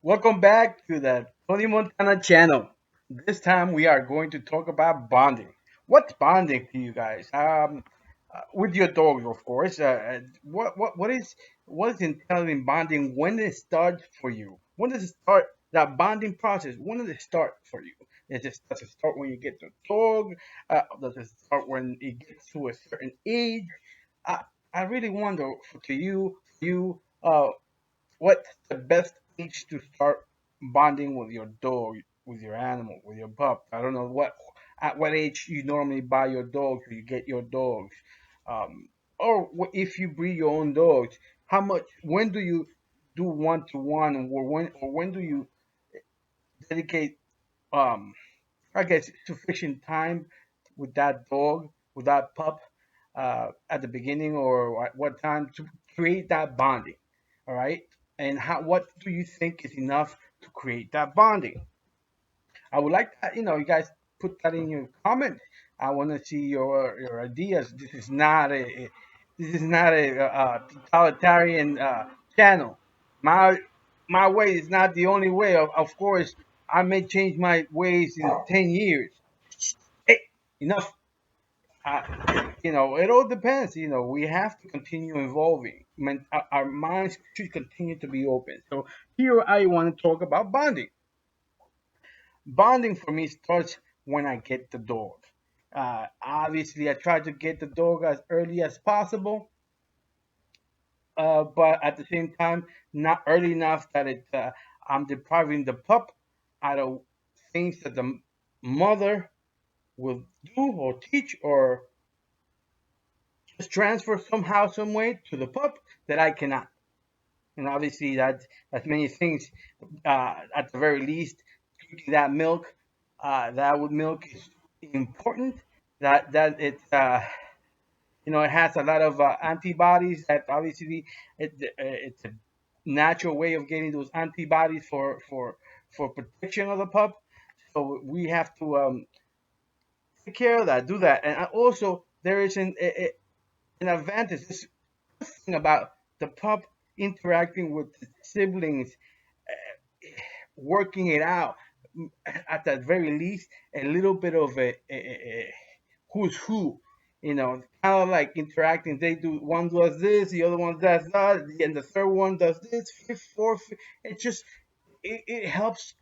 Welcome back to the Tony Montana channel. This time we are going to talk about bonding. What's bonding to you guys? With your dogs, of course. What is intelligent bonding? When does it start for you? When does it start that bonding process? When does it start for you? Does it start when you get the dog? Does it start when it gets to a certain age? I I really wonder to you, what's the best age to start bonding with your dog, with your animal, with your pup? I don't know at what age you normally buy your dogs or you get your dogs, or if you breed your own dogs. How much? When do you do one to one, or when do you dedicate um I guess sufficient time with that dog, with that pup, at the beginning, or at what time to create that bonding? All right, and what do you think is enough to create that bonding? I would like that, you guys put that in your comment. I want to see your ideas. This is not a totalitarian channel. My my way is not the only way. Of course, I may change my ways in 10 years. Hey, enough. It all depends. We have to continue evolving. Our minds should continue to be open. So here I want to talk about bonding. Bonding for me starts when I get the dog. Obviously, I try to get the dog as early as possible, but at the same time, not early enough that I'm depriving the pup out of things that the mother will do or teach or just transfer somehow, some way to the pup that I cannot. And obviously, that's many things. At the very least, drinking that milk, that would milk is important. It has a lot of antibodies. That obviously it's a natural way of getting those antibodies for protection of the pup. So we have to take care of that, do that, and also there is an advantage. This thing about the pup interacting with the siblings, working it out, at the very least, a little bit of a who's who, kind of like interacting. They do one does this, the other one does that, and the third one does this, fifth, fourth. It just it helps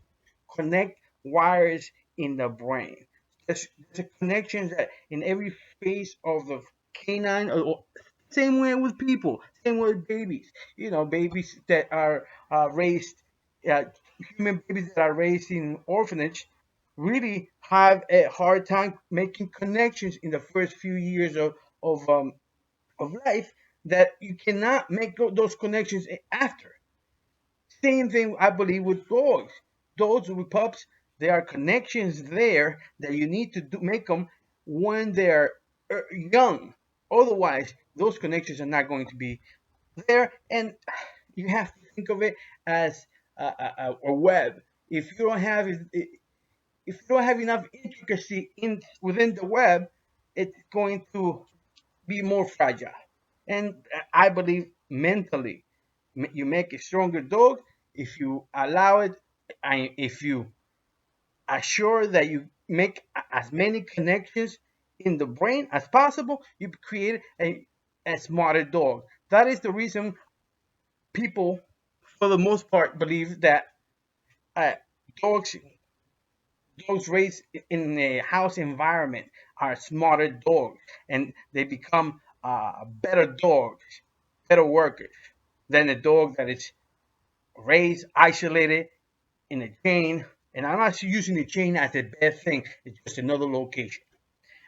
connect wires in the brain. There's a connection that in every phase of the canine, or same way with people, same way with babies. Babies that are raised, uh, human babies that are raised in orphanage, really have a hard time making connections in the first few years of um, of life, that you cannot make those connections after. Same thing, I believe, with dogs. Dogs with pups, there are connections there that you need to make them when they're young. Otherwise, those connections are not going to be there, and you have to think of it as a web. If you don't have if you don't have enough intricacy in within the web, it's going to be more fragile. And I believe mentally, you make a stronger dog if you allow it, and if you assure that you make as many connections in the brain as possible, you create a smarter dog. That is the reason people, for the most part, believe that uh, dogs dogs raised in a house environment are smarter dogs, and they become better dogs, better workers than a dog that is raised isolated in a chain. And I'm not using the chain as a bad thing, it's just another location.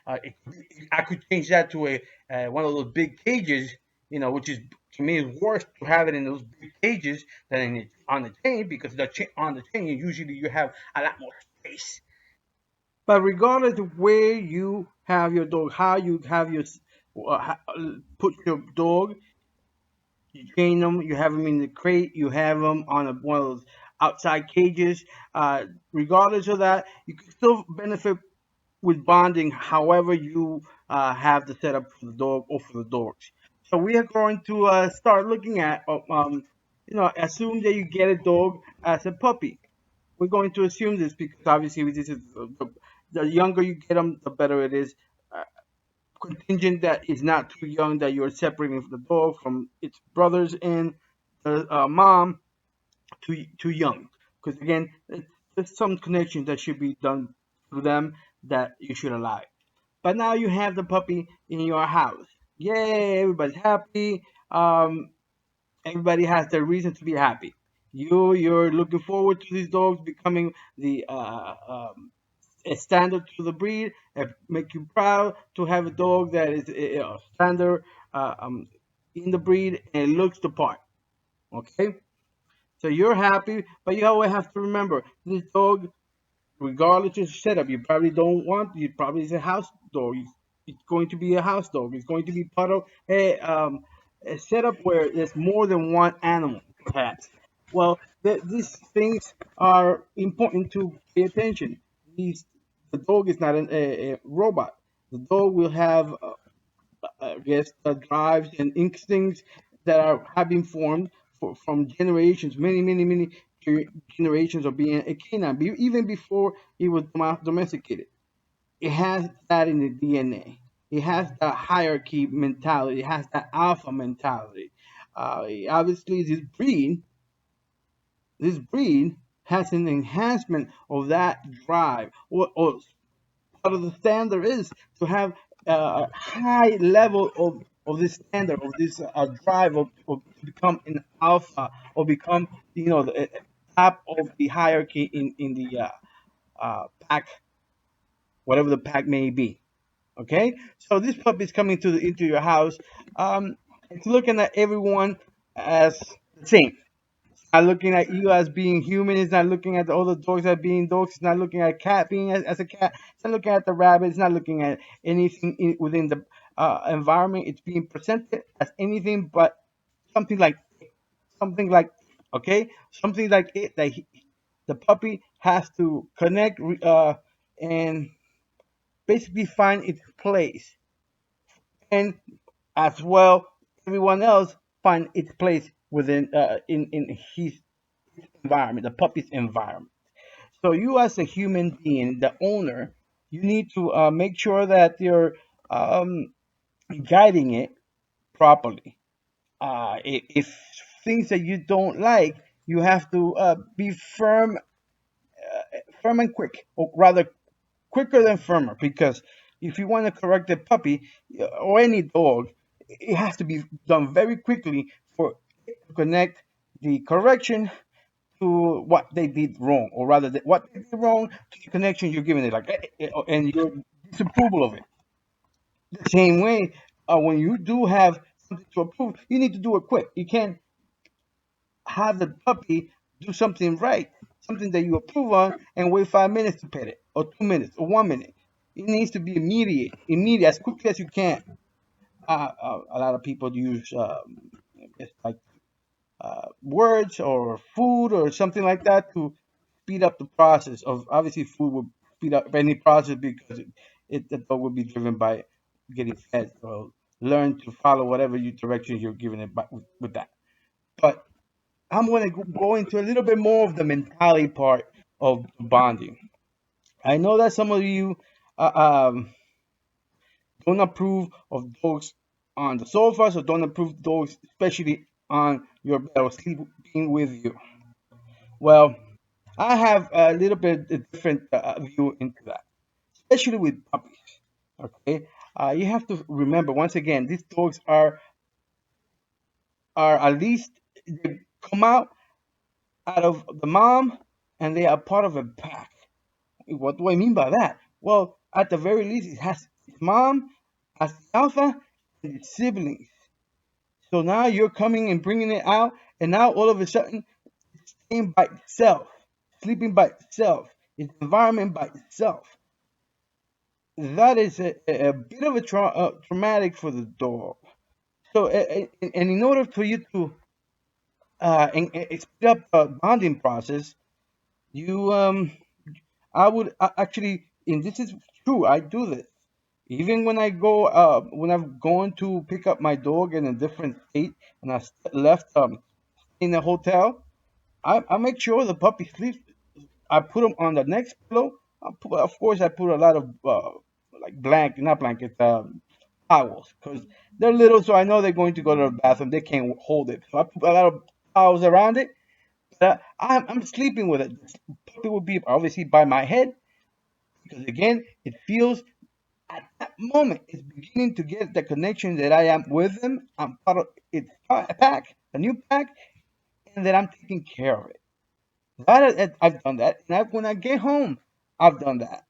uh, it, I could change that to a one of those big cages, which is, to me, is worse to have it in those big cages than on the chain, because on the chain usually you have a lot more space. But regardless of where you have your dog, how you have put your dog, you train them, you have them in the crate, you have them on one of those outside cages. Regardless of that, you can still benefit with bonding, however you have the setup for the dog or for the dogs. So we are going to start looking at, assume that you get a dog as a puppy. We're going to assume this because obviously this is the younger you get them, the better it is. Uh, Contingent that is not too young that you're separating the dog from its brothers and the mom too young. Because again, there's some connections that should be done to them that you should allow. But now you have the puppy in your house. Yay! Everybody's happy. Everybody has their reason to be happy. You're looking forward to these dogs becoming the a standard to the breed. And make you proud to have a dog that is a standard uh, um, in the breed and looks the part. Okay, so you're happy, but you always have to remember this dog, regardless of setup, you probably don't want. You probably is a house dog. It's going to be a house dog. It's going to be part of a setup where there's more than one animal, perhaps. Well, these things are important to pay attention. These The dog is not a robot. The dog will have I guess, drives and instincts that have been formed from generations, many generations of being a canine, even before it was domesticated. It has that in the DNA. It has that hierarchy mentality. It has that alpha mentality. Obviously, this breed has an enhancement of that drive, or part of the standard is to have a high level of this standard of this drive of to become an alpha or become the top of the hierarchy in the pack, whatever the pack may be. Okay, so this puppy is coming into your house. It's looking at everyone as the same. Not looking at you as being human. It's not looking at the other dogs as being dogs. It's not looking at a cat being as a cat. It's not looking at the rabbit. It's not looking at anything within the environment. It's being presented as anything but something like something like, okay, something like it that the puppy has to connect and basically find its place, and as well everyone else find its place within in his environment, the puppy's environment. So you as a human being, the owner, you need to make sure that you're um, guiding it properly. If things that you don't like, you have to be firm and quick, or rather quicker than firmer, because if you want to correct a puppy or any dog, it has to be done very quickly for it to connect the correction to what they did wrong, or rather, what they did wrong to the connection you're giving it, like, and your disapproval of it. The same way, when you do have something to approve, you need to do it quick. You can't have the puppy do something right, something that you approve on, and wait 5 minutes to pet it, or 2 minutes, or 1 minute. It needs to be immediate, as quickly as you can. A lot of people use it's like words or food or something like that to speed up the process of, obviously food will speed up any process because the dog will be driven by getting fed, so learn to follow whatever you directions you're giving it with that. But I'm going to go into a little bit more of the mentality part of bonding. I know that some of you don't approve of dogs on the sofa, so don't approve dogs especially on your bed or sleeping with you. Well, I have a little bit different view into that, especially with puppies. Okay, you have to remember once again, these dogs are at least, they come out of the mom, and they are part of a pack. What do I mean by that? Well, at the very least, it has its mom as the alpha and its siblings. So now you're coming and bringing it out, and now all of a sudden, it's staying by itself, sleeping by itself, its environment by itself. That is a bit of a traumatic for the dog. So, and in order for you to speed up the bonding process, you I would actually, and this is true, I do this. Even when I'm going to pick up my dog in a different state, and left in a hotel, I make sure the puppy sleeps. I put them on the next pillow. Of course, I put a lot of like not blankets, towels, because they're little, so I know they're going to go to the bathroom. They can't hold it, so I put a lot of towels around it. I'm sleeping with it. The puppy will be obviously by my head because again, it feels at that moment it's beginning to get the connection that I am with them. I'm part of its pack, a new pack, and that I'm taking care of it. I've done that. And when I get home, I've done that.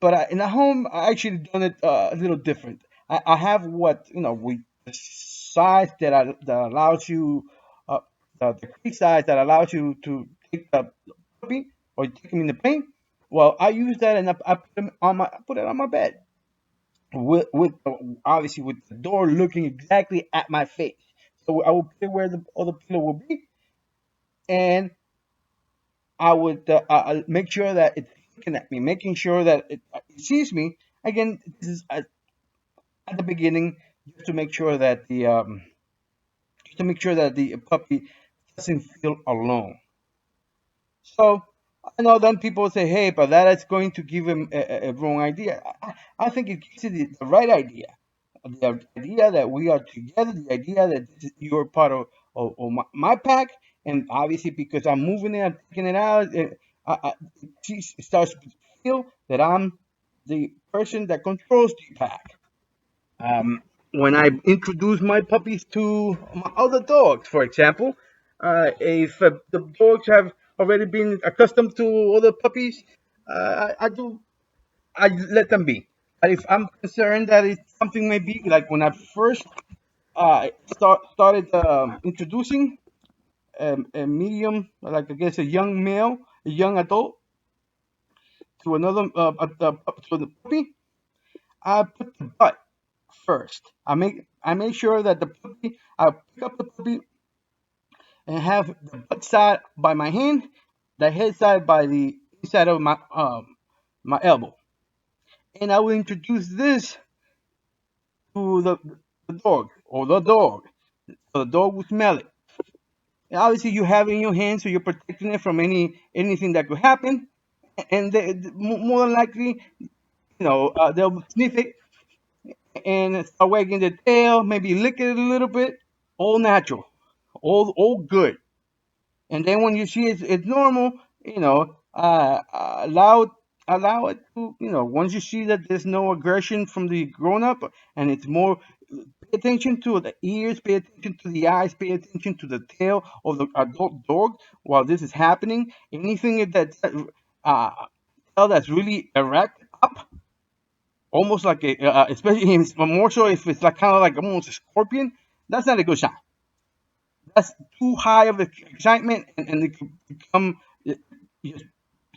But in the home, I actually done it a little different. I have what we the size that allows you, uh, the crate size that allows you to take the puppy or take him in the plane. Well, I use that and I put him on I put it on my bed obviously with the door looking exactly at my face. So I will put it where the other pillow will be, and I would make sure that it's looking at me, making sure that it sees me. Again, this is at the beginning, just to make sure that the puppy doesn't feel alone. So I know then people say, "Hey, but that is going to give him a wrong idea." I think it gives it the right idea. The idea that we are together, the idea that you're part of my pack, and obviously because I'm moving it, I'm taking it out, she starts to feel that I'm the person that controls the pack. When I introduce my puppies to my other dogs, for example, if the dogs have already been accustomed to other puppies, I let them be. But if I'm concerned that it's something maybe like when I first started introducing a medium, like I guess a young male, a young adult to another to the puppy, I put the butt first. I make sure that the puppy I pick up the puppy and have the butt side by my hand, the head side by the inside of my elbow, and I will introduce this to the dog or the dog. So the dog will smell it. And obviously, you have it in your hand, so you're protecting it from anything that could happen. And more than likely, they'll sniff it and start wagging their tail, maybe lick it a little bit. All natural, all good. And then when you see it's normal, allow it to, once you see that there's no aggression from the grown up and it's more, pay attention to the ears, pay attention to the eyes, pay attention to the tail of the adult dog while this is happening. Anything that's uh, tail that's really erect up, almost like especially more so if it's like kind of like almost a scorpion, that's not a good sign. That's too high of excitement, and it can become you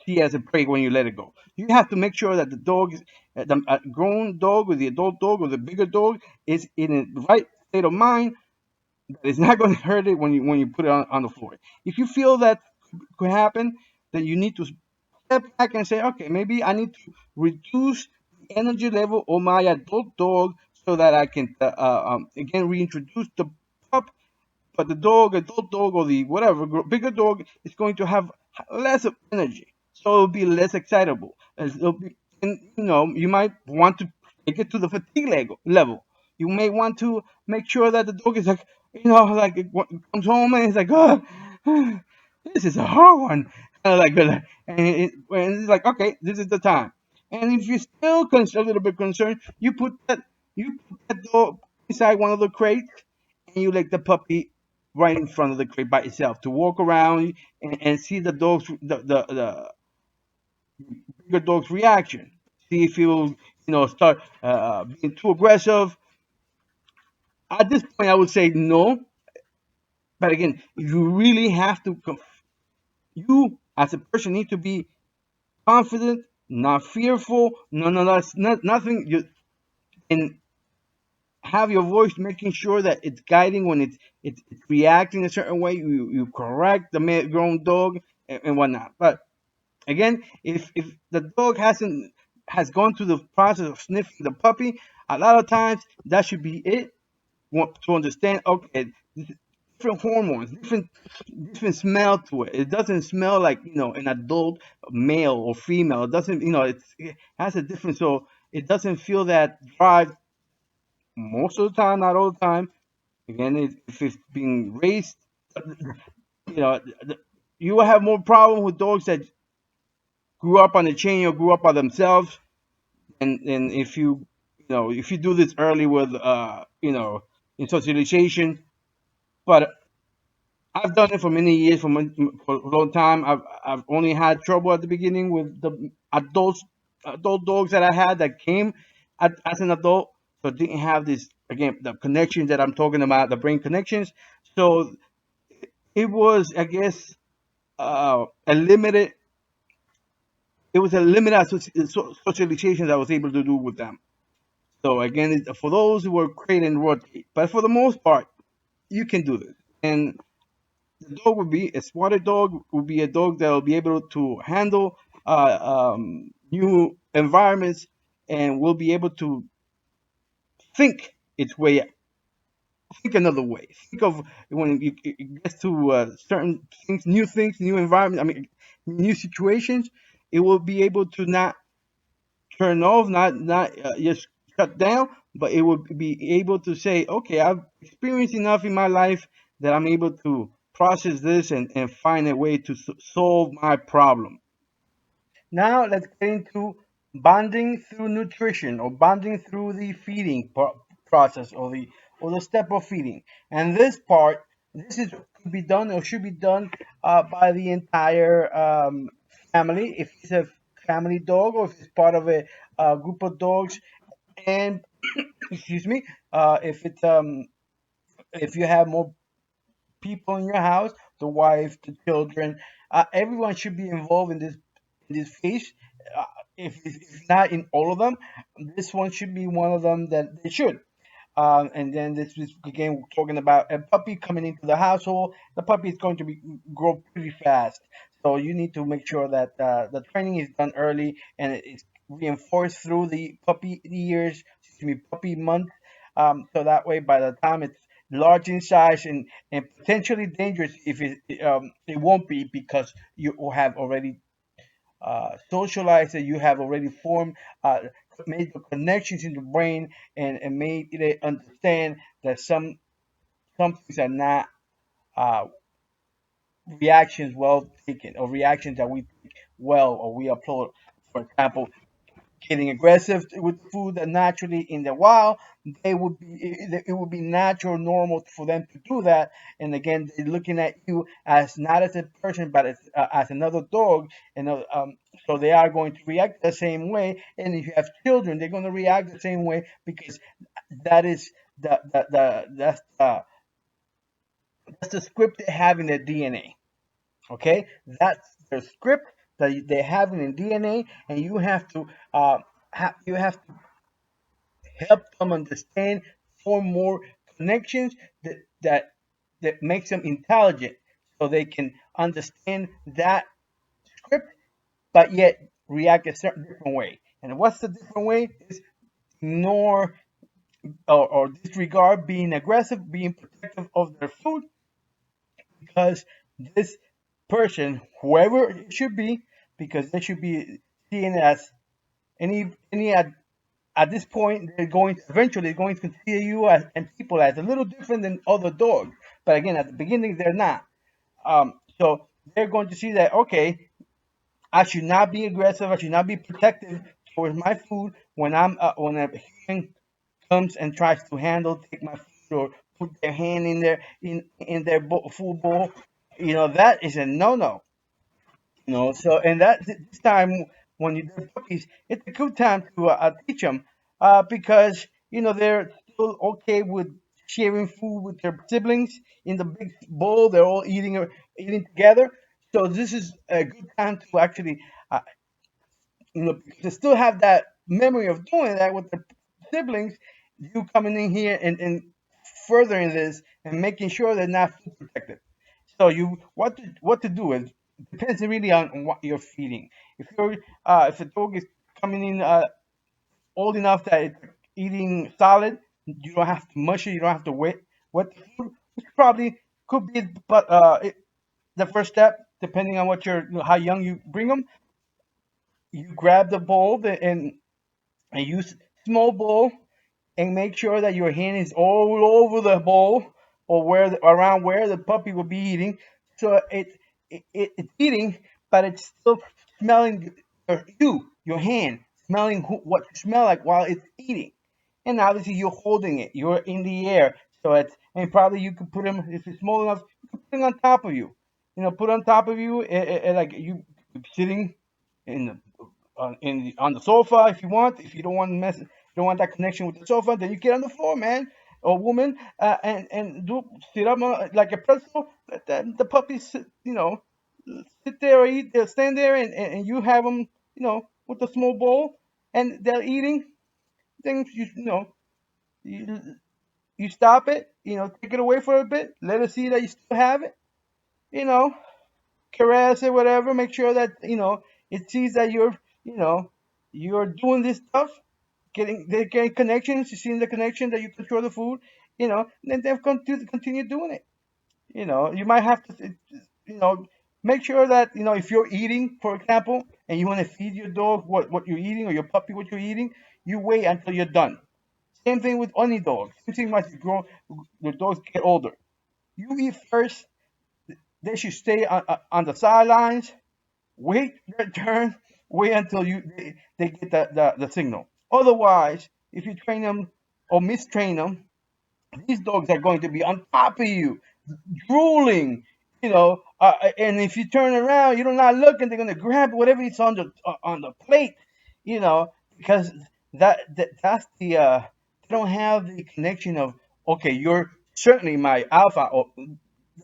see as a prey when you let it go. You have to make sure that the dog, the grown dog or the adult dog or the bigger dog, is in the right state of mind that it's not going to hurt it when you put it on the floor. If you feel that could happen, then you need to step back and say, okay, maybe I need to reduce the energy level of my adult dog so that I can again reintroduce the pup, but the dog, adult dog, or the whatever bigger dog is going to have less of energy, so it'll be less excitable. And you might want to take it to the fatigue level. You may want to make sure that the dog is like, like it comes home and it's like, oh, this is a hard one, and it's like, okay, this is the time. And if you're still a little bit concerned, you put that dog inside one of the crates and you let the puppy right in front of the crate by itself to walk around and see the dog's the bigger dog's reaction. See if he will start being too aggressive. At this point, I would say no. But again, you really have to. You as a person need to be confident, not fearful. No, that's nothing. You and have your voice making sure that it's guiding when it's reacting a certain way. You correct the grown dog and whatnot. But again, if the dog has gone through the process of sniffing the puppy, a lot of times that should be it. Want to understand? Okay, this different hormones, different smell to it. It doesn't smell like an adult male or female. It doesn't it has a different, so it doesn't feel that drive most of the time, not all the time. Again, if it's being raised, you know, you will have more problem with dogs that grew up on a chain or grew up by themselves, and if you do this early with in socialization. But I've done it for many years, for a long time. I've only had trouble at the beginning with the adult dogs that I had that came as an adult, so didn't have this, again, the connections that I'm talking about, the brain connections. So it was, I guess, a limited. It was a limited socialization that I was able to do with them. So again, for those who were crate and rotate, but for the most part, you can do this. And the dog would be a spotted dog, would be a dog that will be able to handle new environments, and will be able to think its way, think another way. Think of when it gets to certain things, new environment. I mean, new situations. It will be able to not turn off, not just shut down, but it will be able to say, okay, I've experienced enough in my life that I'm able to process this and find a way to solve my problem. Now let's get into bonding through nutrition, or bonding through the feeding process, or the step of feeding. And this part, this is could be done or should be done by the entire family. If it's a family dog, or if it's part of a group of dogs, and excuse me, if you have more people in your house, the wife, the children, everyone should be involved in this phase. Uh, if not in all of them, this one should be one of them that they should. And then this is again talking about a puppy coming into the household. The puppy is going to grow pretty fast, so you need to make sure that the training is done early and it's reinforced through the puppy years, excuse me, puppy month. So that way, by the time it's large in size and potentially dangerous, if it won't be, because you have already socialized it, you have already formed, made the connections in the brain, and made it understand that some things are not uh, reactions well taken, or reactions that we take well, or we applaud. For example, getting aggressive with food that naturally in the wild it would be natural, normal for them to do that. And again, they're looking at you as not as a person, but as another dog. And so they are going to react the same way. And if you have children, they're going to react the same way, because that is that's the script they have in their DNA. Okay, that's the script that they have in their DNA, and you have to you have to help them understand, form more connections that makes them intelligent, so they can understand that script, but yet react a certain different way. And what's the different way? Is ignore, or disregard being aggressive, being protective of their food, because this person, whoever it should be, because they should be seen as any at this point, they're going eventually going to consider you as, and people, as a little different than other dogs. But again, at the beginning, they're not. So they're going to see that, okay, I should not be aggressive. I should not be protective towards my food when a human comes and tries to take my food, or put their hand in their food bowl. That is a no-no. So, and this time, when they're puppies, it's a good time to teach them, because they're still okay with sharing food with their siblings in the big bowl. They're all eating together. So this is a good time to actually, uh, to still have that memory of doing that with their siblings. You coming in here and furthering this and making sure they're not food protected. So what to do is, depends really on what you're feeding. If the dog is coming in old enough that it's eating solid, you don't have to mush it. You don't have to wet the food. It's probably could be, but the first step, depending on what how young you bring them, you grab the bowl and use small bowl and make sure that your hand is all over the bowl or around where the puppy will be eating. So it's eating, but it's still smelling your hand, smelling what you smell like while it's eating. And obviously you're holding it, you're in the air. So and probably you could put them, if it's small enough, you could put them on top of you. Put on top of you, like you sitting in on the sofa if you want. If you don't want to don't want that connection with the sofa, then you get on the floor, man or woman, and do sit up like a pretzel. Let the puppies, sit there or eat. They'll stand there, and you have them, with a small bowl, and they're eating. Things you you stop it, take it away for a bit, let it see that you still have it, you know, caress it, whatever. Make sure that it sees that you know, you're doing this stuff, they're getting connections. You see the connection that you control the food, then they'll continue doing it. You might have to, you know, make sure that if you're eating, for example, and you want to feed your dog what you're eating or your puppy what you're eating, you wait until you're done. Same thing with any dog. Same thing as you grow, your dogs get older. You eat first. They should stay on the sidelines. Wait their turn. Wait until they get the signal. Otherwise, if you train them or mistrain them, these dogs are going to be on top of you, drooling. And if you turn around, you're not looking. They're gonna grab whatever is on the plate. Because that's they don't have the connection of, okay, you're certainly my alpha. Or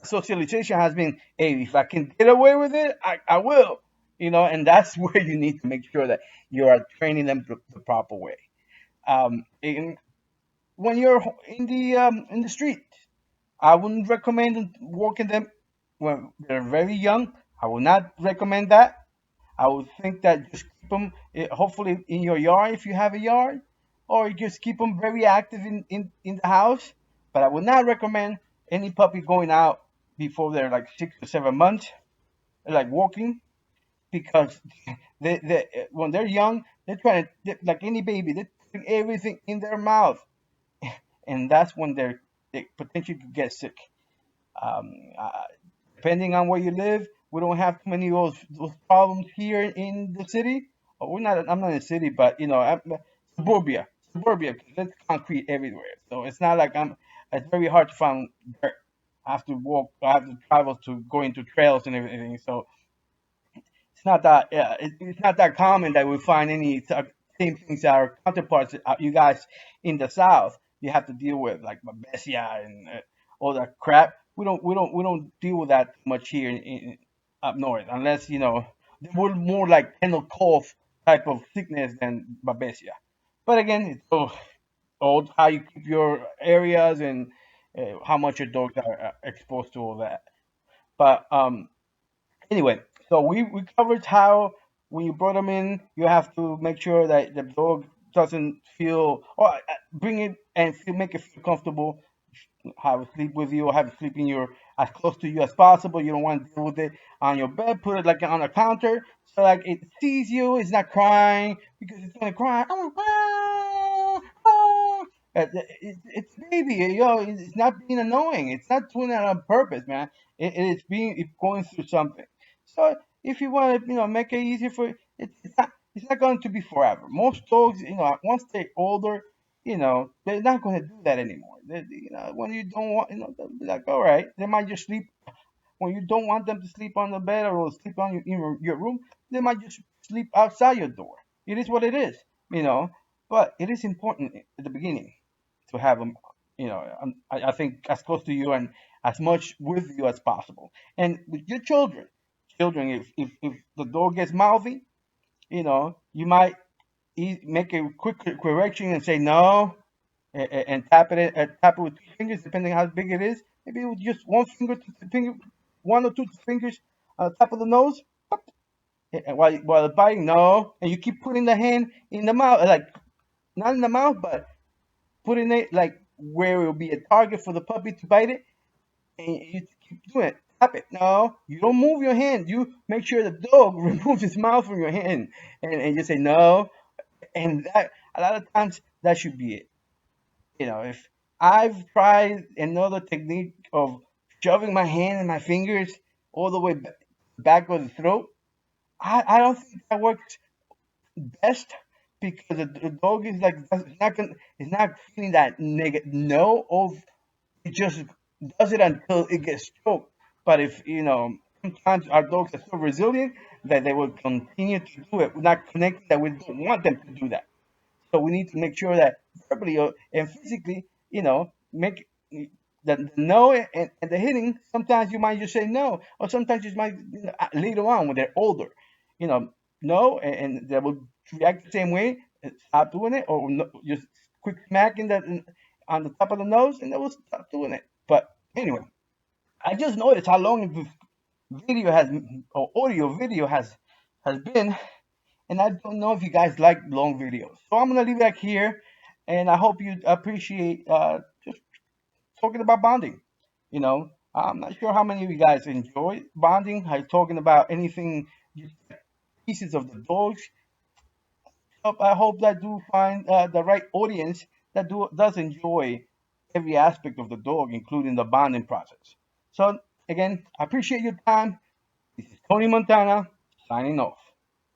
socialization has been, hey, if I can get away with it, I will. And that's where you need to make sure that you are training them the proper way. And when you're in the street, I wouldn't recommend walking them when they're very young. I would not recommend that. I would think that just keep them, hopefully, in your yard if you have a yard, or just keep them very active in the house. But I would not recommend any puppy going out before they're like 6 or 7 months, like walking, because when they're young, they're trying to, like any baby, they're putting everything in their mouth, and that's when they potentially could get sick. Um, uh, Depending on where you live, we don't have too many of those problems here in the city. We're not. I'm not in the city, but suburbia, suburbia. 'Cause there's concrete everywhere, so it's not like I'm. It's very hard to find dirt. I have to walk. I have to travel to go into trails and everything. So it's not that. Yeah, it's not that common that we find any same things that our counterparts, you guys in the South, you have to deal with, like Babesia and all that crap. We don't deal with that much here in up north, unless we're more like kennel cough type of sickness than Babesia. But again, it's all how you keep your areas and how much your dogs are exposed to all that. But anyway, so we covered how when you brought them in, you have to make sure that the dog doesn't feel, or bring it and make it feel comfortable, have it sleep with you, or have it sleep in your as close to you as possible. You don't want to deal with it on your bed. Put it like on a counter, so like it sees you. It's not crying because it's gonna cry. It's baby, It's not being annoying. It's not doing that on purpose, man. It's going through something. So if you want to, make it easier for it, it's not going to be forever. Most dogs, once they're older, they're not going to do that anymore. When you don't want, they'll be like, all right, they might just sleep when you don't want them to sleep on the bed or sleep on your room. They might just sleep outside your door. It is what it is, you know. But it is important at the beginning to have them, I think as close to you and as much with you as possible. And with your children, if the dog gets mouthy, you might make a quick correction and say no, and tap it with 2 fingers, depending how big it is. Maybe with just finger, 1 or 2 fingers on the top of the nose, pop, and while biting, no, and you keep putting the hand in the mouth, like not in the mouth, but putting it like where it will be a target for the puppy to bite it, and you keep doing it. Tap it. No, you don't move your hand. You make sure the dog removes his mouth from your hand, and you say no. And that a lot of times that should be it. If I've tried another technique of shoving my hand and my fingers all the way back of the throat, I don't think that works best because the dog is like it's not feeling that negative no of it just does it until it gets choked. But if sometimes our dogs are so resilient that they will continue to do it. We're not connecting that we don't want them to do that. So we need to make sure that verbally and physically, make the no and the hitting. Sometimes you might just say no, or sometimes you might later on when they're older, you know, no, and they will react the same way. Stop doing it, or no, just quick smack on the top of the nose, and they will stop doing it. But anyway, I just noticed how long this video has or audio video has been, and I don't know if you guys like long videos. So I'm gonna leave that here, and I hope you appreciate just talking about bonding. I'm not sure how many of you guys enjoy bonding, talking about anything, pieces of the dogs. I hope that do find the right audience that does enjoy every aspect of the dog, including the bonding process. So again, I appreciate your time. This is Tony Montana signing off.